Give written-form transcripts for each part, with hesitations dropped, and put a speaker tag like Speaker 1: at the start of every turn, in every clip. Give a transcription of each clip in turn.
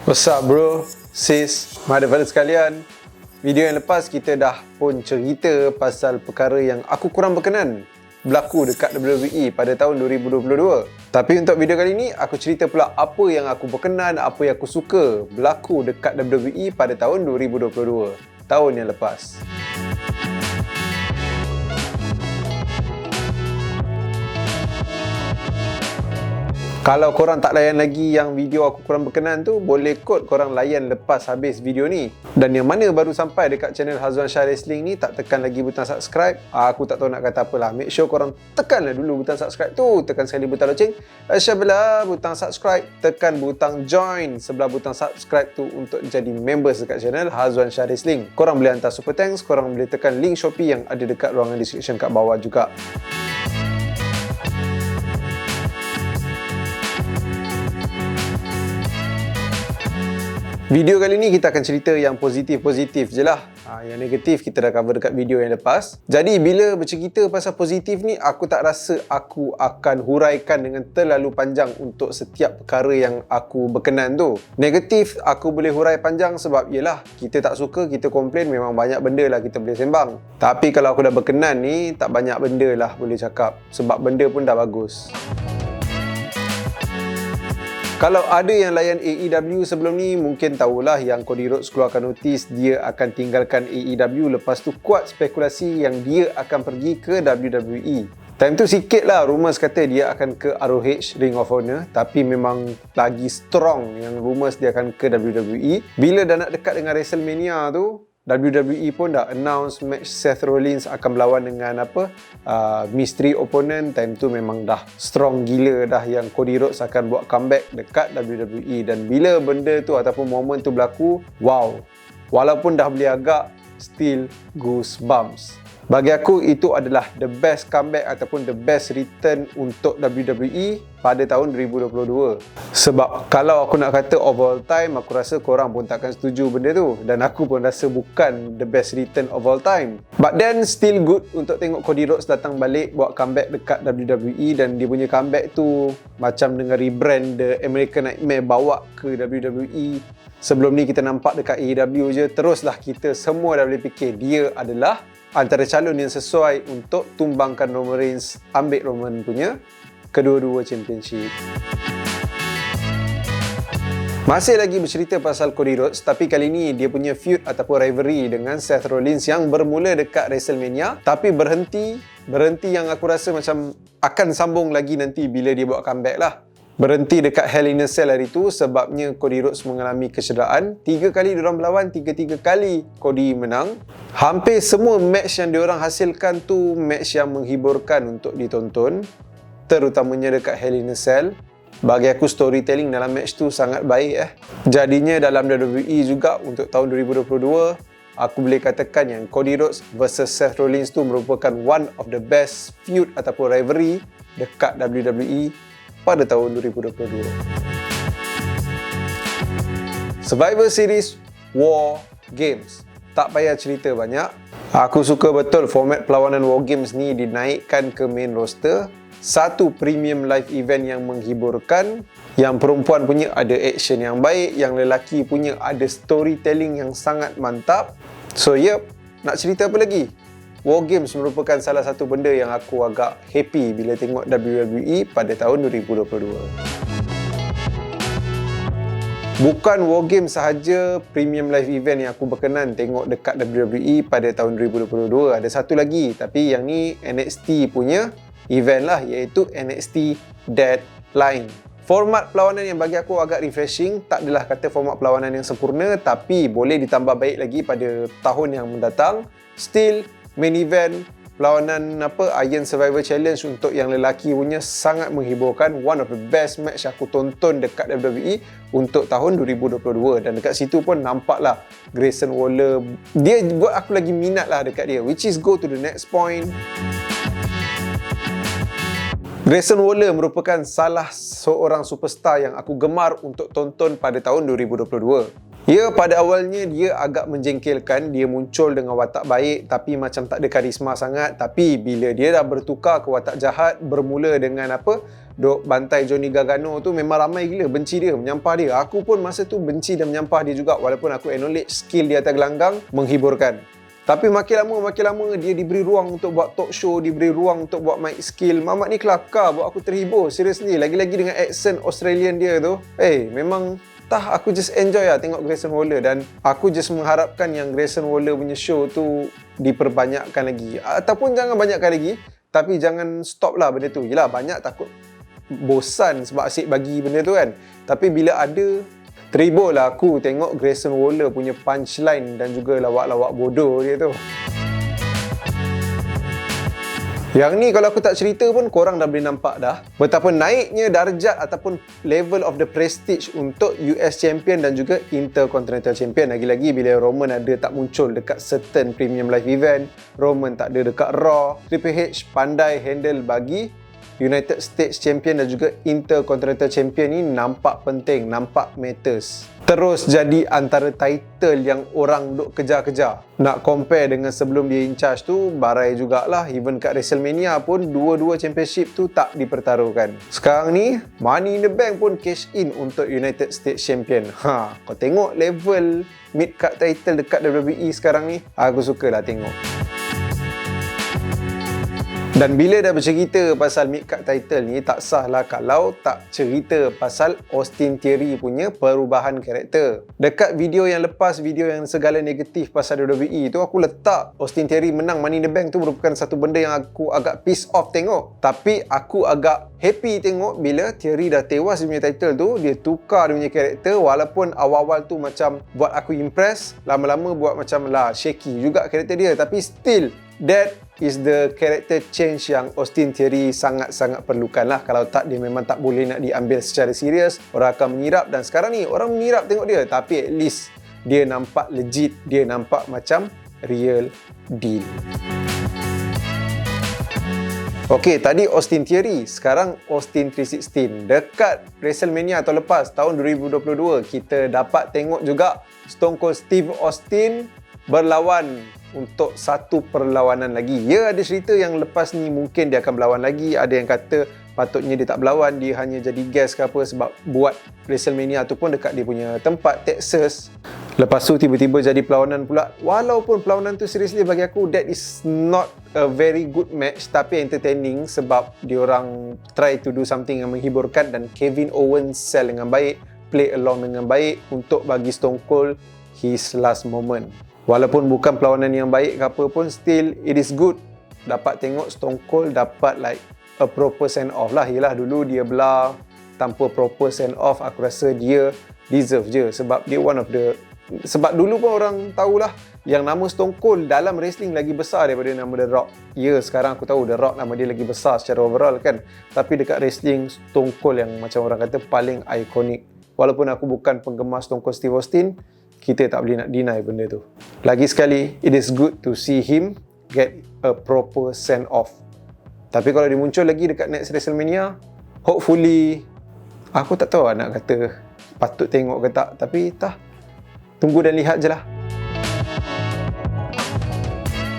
Speaker 1: What's up bro, sis, mother sekalian. Video yang lepas kita dah pun cerita pasal perkara yang aku kurang berkenan berlaku dekat WWE pada tahun 2022. Tapi untuk video kali ni aku cerita pula apa yang aku berkenan, apa yang aku suka berlaku dekat WWE pada tahun 2022, tahun yang lepas. Kalau korang tak layan lagi yang video aku kurang berkenan tu, boleh kot korang layan lepas habis video ni. Dan yang mana baru sampai dekat channel Hazwan Shah Wrestling ni, tak tekan lagi butang subscribe, aku tak tahu nak kata apalah. Make sure korang tekanlah dulu butang subscribe tu, tekan sekali butang loceng, sebelah butang subscribe, tekan butang join sebelah butang subscribe tu untuk jadi members dekat channel Hazwan Shah Wrestling. Korang boleh hantar super thanks, korang boleh tekan link Shopee yang ada dekat ruangan description kat bawah juga. Video kali ni kita akan cerita yang positif-positif je lah. Yang negatif kita dah cover dekat video yang lepas. Jadi bila bercerita pasal positif ni, aku tak rasa aku akan huraikan dengan terlalu panjang untuk setiap perkara yang aku berkenan tu. Negatif aku boleh hurai panjang sebab yelah, kita tak suka, kita komplain, memang banyak benda lah kita boleh sembang. Tapi kalau aku dah berkenan ni, tak banyak benda lah boleh cakap. Sebab benda pun dah bagus. Kalau ada yang layan AEW sebelum ni, mungkin tahulah yang Cody Rhodes keluarkan notis dia akan tinggalkan AEW. Lepas tu kuat spekulasi yang dia akan pergi ke WWE. Time tu sikit lah rumours kata dia akan ke ROH, Ring of Honor. Tapi memang lagi strong yang rumours dia akan ke WWE. Bila dah nak dekat dengan WrestleMania tu, WWE pun dah announce match Seth Rollins akan berlawan dengan mystery opponent. Time tu memang dah strong gila dah yang Cody Rhodes akan buat comeback dekat WWE. Dan bila benda tu ataupun momen tu berlaku, wow, walaupun dah beli agak, still goosebumps. Bagi aku itu adalah the best comeback ataupun the best return untuk WWE pada tahun 2022. Sebab kalau aku nak kata of all time, aku rasa korang pun takkan setuju benda tu. Dan aku pun rasa bukan the best return of all time. But then still good untuk tengok Cody Rhodes datang balik buat comeback dekat WWE. Dan dia punya comeback tu macam dengan rebrand The American Nightmare bawa ke WWE. Sebelum ni kita nampak dekat AEW je. Teruslah kita semua dah boleh fikir dia adalah antara calon yang sesuai untuk tumbangkan Roman Reigns, ambil Roman punya kedua-dua championship. Masih lagi bercerita pasal Cody Rhodes, tapi kali ni dia punya feud ataupun rivalry dengan Seth Rollins yang bermula dekat WrestleMania, tapi berhenti yang aku rasa macam akan sambung lagi nanti bila dia buat comeback lah. Berhenti dekat Hell in a Cell hari tu sebabnya Cody Rhodes mengalami kecederaan. 3 kali diorang berlawan, 3 kali Cody menang. Hampir semua match yang diorang hasilkan tu match yang menghiburkan untuk ditonton, terutamanya dekat Hell in a Cell. Bagi aku storytelling dalam match tu sangat baik. Jadinya dalam WWE juga untuk tahun 2022, aku boleh katakan yang Cody Rhodes versus Seth Rollins tu merupakan one of the best feud ataupun rivalry dekat WWE pada tahun 2022. Survivor Series War Games. Tak payah cerita banyak. Aku suka betul format perlawanan War Games ni dinaikkan ke main roster. Satu premium live event yang menghiburkan. Yang perempuan punya ada action yang baik. Yang lelaki punya ada storytelling yang sangat mantap. So yep, nak cerita apa lagi? War Games merupakan salah satu benda yang aku agak happy bila tengok WWE pada tahun 2022. Bukan War Games sahaja premium live event yang aku berkenan tengok dekat WWE pada tahun 2022. Ada satu lagi, tapi yang ni NXT punya event lah, iaitu NXT Deadline. Format perlawanan yang bagi aku agak refreshing. Tak adalah kata format perlawanan yang sempurna, tapi boleh ditambah baik lagi pada tahun yang mendatang. Still main event perlawanan Iron Survivor Challenge untuk yang lelaki punya sangat menghiburkan. One of the best match aku tonton dekat WWE untuk tahun 2022. Dan dekat situ pun nampaklah Grayson Waller, dia buat aku lagi minat lah dekat dia. Which is go to the next point. Grayson Waller merupakan salah seorang superstar yang aku gemar untuk tonton pada tahun 2022. Ya, pada awalnya dia agak menjengkelkan. Dia muncul dengan watak baik tapi macam tak ada karisma sangat. Tapi bila dia dah bertukar ke watak jahat, bermula dengan duk bantai Johnny Gargano tu, memang ramai gila benci dia, menyampah dia. Aku pun masa tu benci dan menyampah dia juga, walaupun aku acknowledge skill di atas gelanggang menghiburkan. Tapi makin lama dia diberi ruang untuk buat talk show, diberi ruang untuk buat mic skill. Mamat ni kelakar buat aku terhibur, seriously. Lagi-lagi dengan accent Australian dia tu. Memang aku just enjoy lah tengok Grayson Waller, dan aku just mengharapkan yang Grayson Waller punya show tu diperbanyakkan lagi. Ataupun jangan banyakkan lagi, tapi jangan stop lah benda tu. Yelah, banyak takut bosan sebab asyik bagi benda tu kan. Tapi bila ada, terhibur lah aku tengok Grayson Waller punya punchline dan juga lawak-lawak bodoh dia tu. Yang ni kalau aku tak cerita pun korang dah boleh nampak dah betapa naiknya darjat ataupun level of the prestige untuk US Champion dan juga Intercontinental Champion. Lagi-lagi bila Roman ada tak muncul dekat certain premium live event, Roman tak ada dekat Raw, Triple H pandai handle bagi United States Champion dan juga Intercontinental Champion ni nampak penting, nampak matters. Terus jadi antara title yang orang duk kejar-kejar. Nak compare dengan sebelum dia in charge tu, barai jugalah. Even kat WrestleMania pun dua-dua championship tu tak dipertaruhkan. Sekarang ni Money in the Bank pun cash in untuk United States Champion. Kau tengok level mid-card title dekat WWE sekarang ni, aku sukalah tengok. Dan bila dah bercerita pasal mid-card title ni, tak sahlah kalau tak cerita pasal Austin Theory punya perubahan karakter. Dekat video yang lepas, video yang segala negatif pasal WWE tu, aku letak Austin Theory menang Money in the Bank tu merupakan satu benda yang aku agak piss off tengok. Tapi aku agak happy tengok bila Theory dah tewas dia punya title tu, dia tukar dia punya karakter. Walaupun awal-awal tu macam buat aku impress, lama-lama buat macam lah shaky juga karakter dia. Tapi still, that is the character change yang Austin Theory sangat-sangat perlukan lah. Kalau tak, dia memang tak boleh nak diambil secara serius. Orang akan mengirap, dan sekarang ni orang mengirap tengok dia. Tapi at least dia nampak legit, dia nampak macam real deal. Okey, tadi Austin Theory, sekarang Austin 316. Dekat WrestleMania tahun lepas, tahun 2022, kita dapat tengok juga Stone Cold Steve Austin berlawan untuk satu perlawanan lagi. Ya, ada cerita yang lepas ni mungkin dia akan berlawan lagi. Ada yang kata patutnya dia tak berlawan, dia hanya jadi guest ke apa sebab buat WrestleMania tu pun dekat dia punya tempat, Texas. Lepas tu tiba-tiba jadi perlawanan pula. Walaupun perlawanan tu seriously bagi aku, that is not a very good match, tapi entertaining sebab diorang try to do something yang menghiburkan, dan Kevin Owens sell dengan baik, play along dengan baik untuk bagi Stone Cold his last moment. Walaupun bukan perlawanan yang baik ke apa pun, still it is good dapat tengok Stone Cold dapat like a proper send off lah. Yelah, dulu dia belah tanpa proper send off, aku rasa dia deserve je sebab dia one of the, sebab dulu pun orang tahulah yang nama Stone Cold dalam wrestling lagi besar daripada nama The Rock. Ya, sekarang aku tahu The Rock nama dia lagi besar secara overall kan, tapi dekat wrestling Stone Cold yang macam orang kata paling ikonik. Walaupun aku bukan penggemar Stone Cold Steve Austin, kita tak boleh nak deny benda tu. Lagi sekali, it is good to see him get a proper send off. Tapi kalau dia muncul lagi dekat next WrestleMania, hopefully, aku tak tahu nak kata patut tengok ke tak, tapi tunggu dan lihat je lah.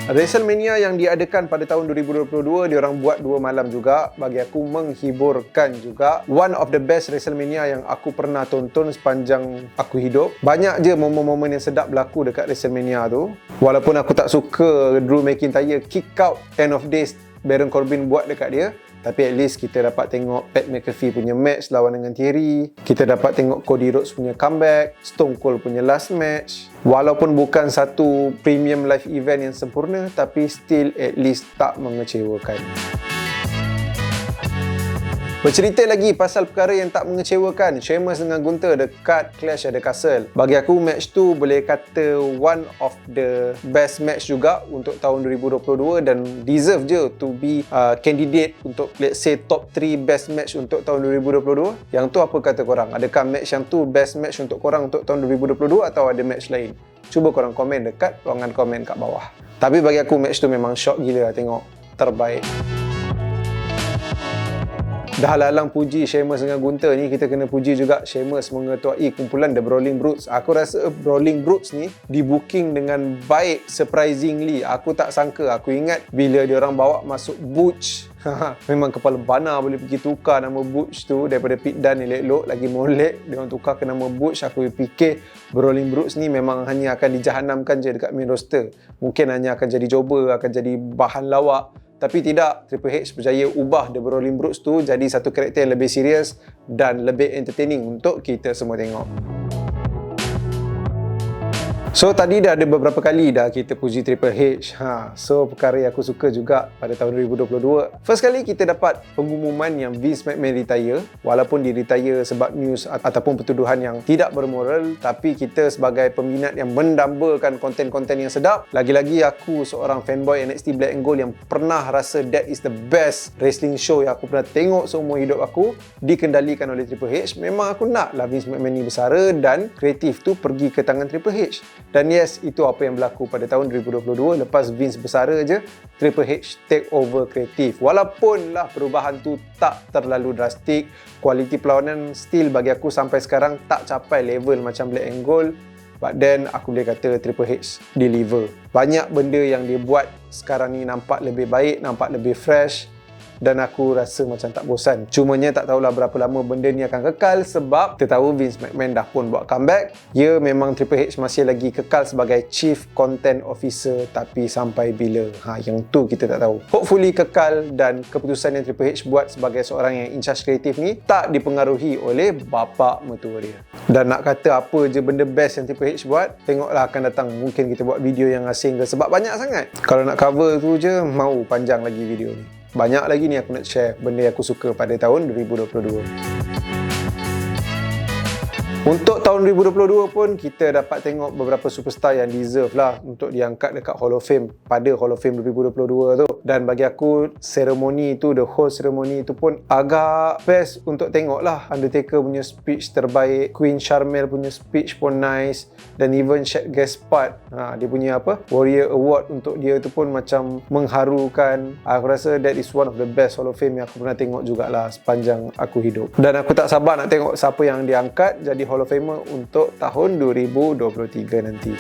Speaker 1: WrestleMania yang diadakan pada tahun 2022, diorang buat 2 malam juga. Bagi aku menghiburkan juga. One of the best WrestleMania yang aku pernah tonton sepanjang aku hidup. Banyak je momen-momen yang sedap berlaku dekat WrestleMania tu. Walaupun aku tak suka Drew McIntyre kick out end of days Baron Corbin buat dekat dia, tapi at least kita dapat tengok Pat McAfee punya match lawan dengan Theory. Kita dapat tengok Cody Rhodes punya comeback, Stone Cold punya last match. Walaupun bukan satu premium live event yang sempurna, tapi still at least tak mengecewakan. Bercerita lagi pasal perkara yang tak mengecewakan, Sheamus dengan Gunther dekat Clash at the Castle. Bagi aku match tu boleh kata one of the best match juga untuk tahun 2022 dan deserve je to be candidate untuk let's say top 3 best match untuk tahun 2022. Yang tu apa kata korang? Adakah match yang tu best match untuk korang untuk tahun 2022 atau ada match lain? Cuba korang komen dekat ruangan komen kat bawah. Tapi bagi aku match tu memang shock gila lah tengok. Terbaik. Dah lalang puji Sheamus dengan Gunther ni, kita kena puji juga Sheamus mengetuai kumpulan The Brawling Brutes. Aku rasa Brawling Brutes ni di-booking dengan baik, surprisingly. Aku tak sangka, aku ingat bila dia orang bawa masuk Butch Memang kepala bana boleh pergi tukar nama Butch tu daripada Pete Dunne elok-elok lagi molek dia orang tukar ke nama Butch. Aku fikir Brawling Brutes ni memang hanya akan dijahanamkan je dekat main roster. Mungkin hanya akan jadi jobber, akan jadi bahan lawak. Tapi tidak, Triple H berjaya ubah The Brawling Brutes tu jadi satu karakter yang lebih serius dan lebih entertaining untuk kita semua tengok. So tadi dah ada beberapa kali dah kita puji Triple H. So perkara yang aku suka juga pada tahun 2022. First kali kita dapat pengumuman yang Vince McMahon retire. Walaupun dia retire sebab news ataupun pertuduhan yang tidak bermoral, tapi kita sebagai peminat yang mendambakan konten-konten yang sedap, lagi-lagi aku seorang fanboy NXT Black and Gold yang pernah rasa that is the best wrestling show yang aku pernah tengok seumur hidup aku, dikendalikan oleh Triple H. Memang aku nak lah Vince McMahon ni bersara dan kreatif tu pergi ke tangan Triple H. Dan yes, itu apa yang berlaku pada tahun 2022. Lepas Vince bersara je, Triple H take over kreatif. Walaupun lah perubahan tu tak terlalu drastik, kualiti perlawanan still bagi aku sampai sekarang tak capai level macam Black and Gold. But then aku boleh kata Triple H deliver. Banyak benda yang dia buat sekarang ni nampak lebih baik, nampak lebih fresh. Dan aku rasa macam tak bosan. Cumanya tak tahulah berapa lama benda ni akan kekal sebab kita tahu Vince McMahon dah pun buat comeback. Ya, memang Triple H masih lagi kekal sebagai Chief Content Officer, tapi sampai bila? Yang tu kita tak tahu. Hopefully kekal dan keputusan yang Triple H buat sebagai seorang yang in charge kreatif ni tak dipengaruhi oleh bapa mertua dia. Dan nak kata apa je benda best yang Triple H buat, tengoklah akan datang. Mungkin kita buat video yang asing ke sebab banyak sangat. Kalau nak cover tu je, mau panjang lagi video ni. Banyak lagi ni aku nak share benda yang aku suka pada tahun 2022. Untuk tahun 2022 pun kita dapat tengok beberapa superstar yang deserve lah untuk diangkat dekat Hall of Fame pada Hall of Fame 2022 tu. Dan bagi aku seremoni tu, the whole seremoni tu pun agak best untuk tengok lah. Undertaker punya speech terbaik, Queen Sharmell punya speech pun nice, dan even Shaq Gaspard dia punya Warrior Award untuk dia tu pun macam mengharukan. Aku rasa that is one of the best Hall of Fame yang aku pernah tengok jugalah sepanjang aku hidup. Dan aku tak sabar nak tengok siapa yang diangkat jadi Hall of Famer untuk tahun 2023 nanti.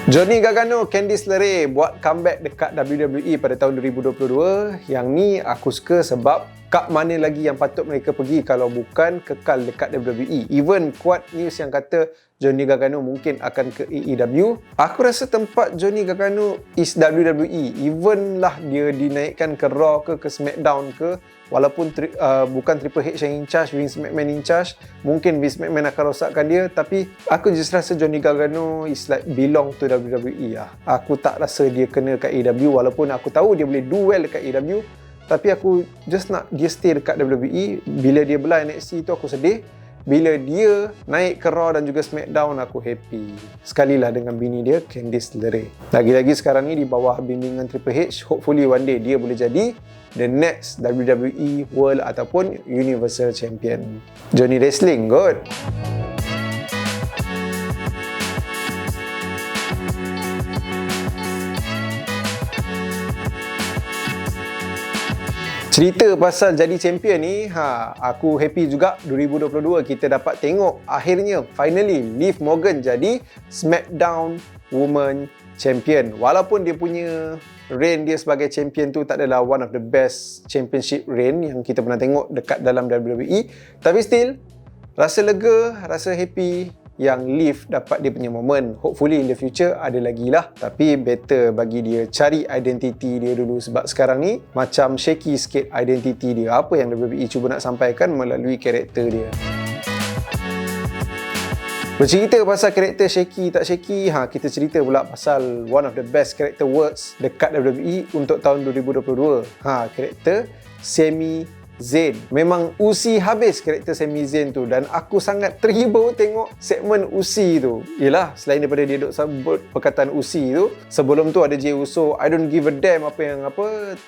Speaker 1: Johnny Gargano, Candice LeRae buat comeback dekat WWE pada tahun 2022. Yang ni aku suka sebab kat mana lagi yang patut mereka pergi kalau bukan kekal dekat WWE. Even kuat news yang kata Johnny Gargano mungkin akan ke AEW. Aku rasa tempat Johnny Gargano is WWE. Even lah dia dinaikkan ke Raw ke SmackDown ke, walaupun bukan Triple H yang in charge, Vince McMahon in charge, mungkin Vince McMahon akan rosakkan dia, tapi aku just rasa Johnny Gargano is like belong to WWE lah. Aku tak rasa dia kena kat AEW, walaupun aku tahu dia boleh do well dekat AEW, tapi aku just nak dia stay dekat WWE. Bila dia belah NXT tu aku sedih. Bila dia naik ke Raw dan juga SmackDown, aku happy. Sekalilah dengan bini dia, Candice LeRae. Lagi-lagi sekarang ni di bawah bimbingan Triple H, hopefully one day dia boleh jadi the next WWE World ataupun Universal Champion. Johnny Wrestling, good. Cerita pasal jadi champion ni, aku happy juga. 2022 kita dapat tengok akhirnya, finally, Liv Morgan jadi SmackDown Women Champion. Walaupun dia punya reign dia sebagai champion tu tak adalah one of the best championship reign yang kita pernah tengok dekat dalam WWE, tapi still, rasa lega, rasa happy yang Liv dapat dia punya moment. Hopefully in the future ada lagi lah, tapi better bagi dia cari identiti dia dulu sebab sekarang ni macam shaky sikit identiti dia, apa yang WWE cuba nak sampaikan melalui karakter dia. Bercerita pasal karakter shaky tak shaky, kita cerita pula pasal one of the best character works dekat WWE untuk tahun 2022. Karakter Sami Zayn. Memang usi habis karakter Sami Zayn tu, dan aku sangat terhibur tengok segmen usi tu. Yelah, selain daripada dia duk sebut perkataan usi tu, sebelum tu ada Jey Uso, I don't give a damn apa yang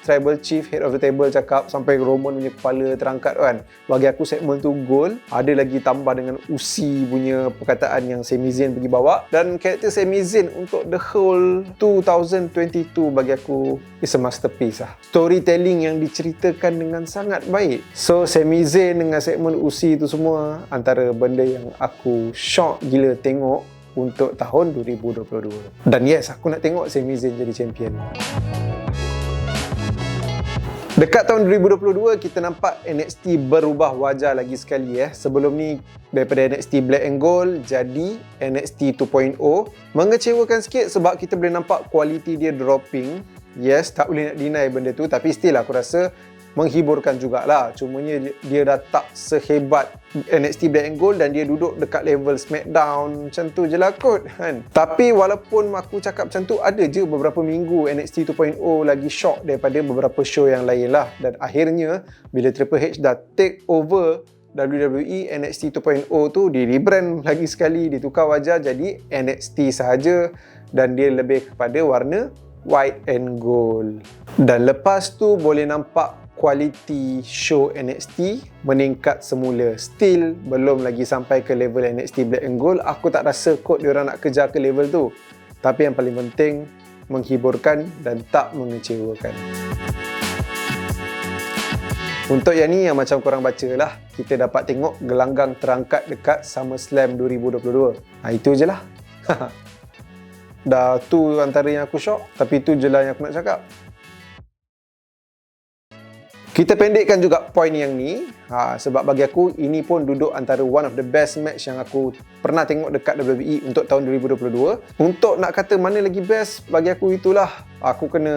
Speaker 1: Tribal Chief, Head of the Table cakap, sampai Roman punya kepala terangkat kan. Bagi aku segmen tu gold. Ada lagi tambah dengan usi punya perkataan yang Sami Zayn pergi bawa, dan karakter Sami Zayn untuk the whole 2022 bagi aku is a masterpiece lah. Storytelling yang diceritakan dengan sangat baik. So Sami Zayn dengan segmen usi tu semua antara benda yang aku shock gila tengok untuk tahun 2022. Dan yes, aku nak tengok Sami Zayn jadi champion. Dekat tahun 2022, kita nampak NXT berubah wajah lagi sekali. Sebelum ni, daripada NXT Black and Gold jadi NXT 2.0. Mengecewakan sikit sebab kita boleh nampak kualiti dia dropping. Yes, tak boleh nak deny benda tu, tapi still aku rasa menghiburkan jugalah. Cumanya dia dah tak sehebat NXT Black and Gold dan dia duduk dekat level SmackDown. Macam tu je lah kot kan. Tapi walaupun aku cakap macam tu, ada je beberapa minggu NXT 2.0 lagi shock daripada beberapa show yang lain lah. Dan akhirnya bila Triple H dah take over WWE, NXT 2.0 tu di rebrand lagi sekali, ditukar wajah jadi NXT sahaja dan dia lebih kepada warna white and gold. Dan lepas tu boleh nampak kualiti show NXT meningkat semula. Still belum lagi sampai ke level NXT Black and Gold. Aku tak rasa kot diorang nak kejar ke level tu. Tapi yang paling penting, menghiburkan dan tak mengecewakan. Untuk yang ni, yang macam korang baca lah, kita dapat tengok gelanggang terangkat dekat SummerSlam 2022. Itu je lah. Dah tu antara yang aku shock, tapi tu je lah yang aku nak cakap. Kita pendekkan juga poin yang ni, sebab bagi aku ini pun duduk antara one of the best match yang aku pernah tengok dekat WWE untuk tahun 2022. Untuk nak kata mana lagi best, bagi aku itulah. Aku kena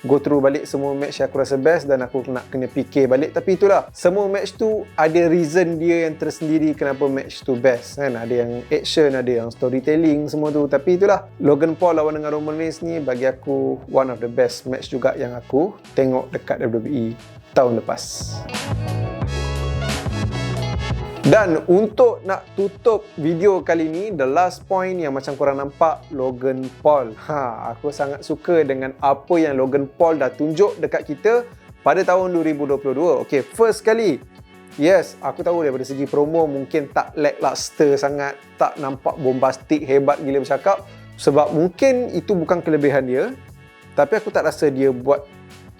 Speaker 1: go through balik semua match yang aku rasa best dan aku nak kena fikir balik. Tapi itulah, semua match tu ada reason dia yang tersendiri kenapa match tu best kan. Ada yang action, ada yang storytelling, semua tu. Tapi itulah, Logan Paul lawan dengan Roman Reigns ni bagi aku one of the best match juga yang aku tengok dekat WWE tahun lepas. Dan untuk nak tutup video kali ni, the last point yang macam korang nampak, Logan Paul. Aku sangat suka dengan apa yang Logan Paul dah tunjuk dekat kita pada tahun 2022. Okay, first kali, yes, aku tahu daripada segi promo mungkin tak lackluster sangat, tak nampak bombastik, hebat gila bercakap. Sebab mungkin itu bukan kelebihan dia, tapi aku tak rasa dia buat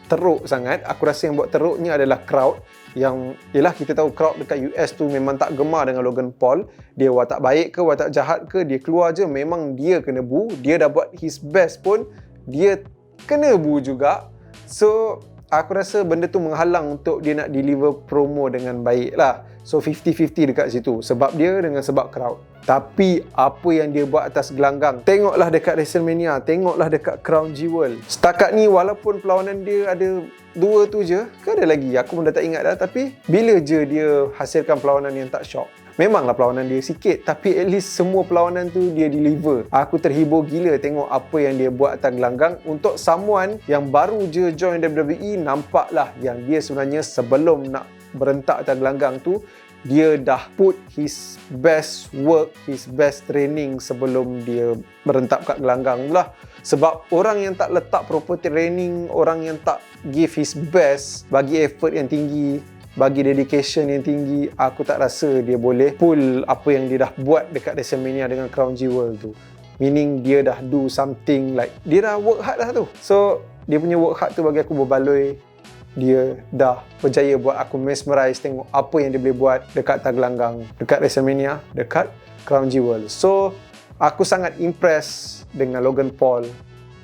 Speaker 1: teruk sangat. Aku rasa yang buat teruknya adalah crowd. Yang, yelah, kita tahu crowd dekat US tu memang tak gemar dengan Logan Paul. Dia watak baik ke, watak jahat ke, dia keluar je memang dia kena boo. Dia dah buat his best pun dia kena boo juga. So aku rasa benda tu menghalang untuk dia nak deliver promo dengan baik lah. So 50-50 dekat situ, sebab dia dengan sebab crowd. Tapi apa yang dia buat atas gelanggang, tengoklah dekat WrestleMania, tengoklah dekat Crown Jewel. Setakat ni walaupun perlawanan dia ada 2 tu je, ke ada lagi, aku pun dah tak ingat dah. Tapi bila je dia hasilkan perlawanan yang tak shock. Memanglah perlawanan dia sikit, tapi at least semua perlawanan tu dia deliver. Aku terhibur gila tengok apa yang dia buat atas gelanggang. Untuk someone yang baru je join WWE, nampaklah yang dia sebenarnya sebelum nak berentak atas gelanggang tu, dia dah put his best work, his best training sebelum dia berentak kat gelanggang tu lah. Sebab orang yang tak letak proper training, orang yang tak give his best, bagi effort yang tinggi, bagi dedication yang tinggi, aku tak rasa dia boleh pull apa yang dia dah buat dekat WrestleMania dengan Crown Jewel tu. Meaning dia dah do something like, dia dah work hard dah tu. So dia punya work hard tu bagi aku berbaloi. Dia dah berjaya buat aku mesmerize tengok apa yang dia boleh buat dekat atas gelanggang, dekat WrestleMania, dekat Crown Jewel. So aku sangat impress dengan Logan Paul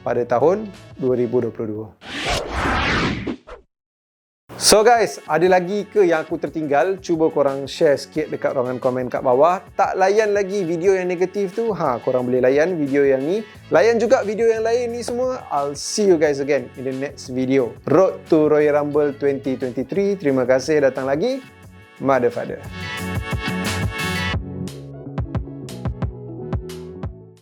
Speaker 1: pada tahun 2022. So guys, ada lagi ke yang aku tertinggal? Cuba korang share sikit dekat ruangan komen kat bawah. Tak layan lagi video yang negatif tu? Korang boleh layan video yang ni. Layan juga video yang lain ni semua. I'll see you guys again in the next video. Road to Royal Rumble 2023. Terima kasih datang lagi. Mother Father.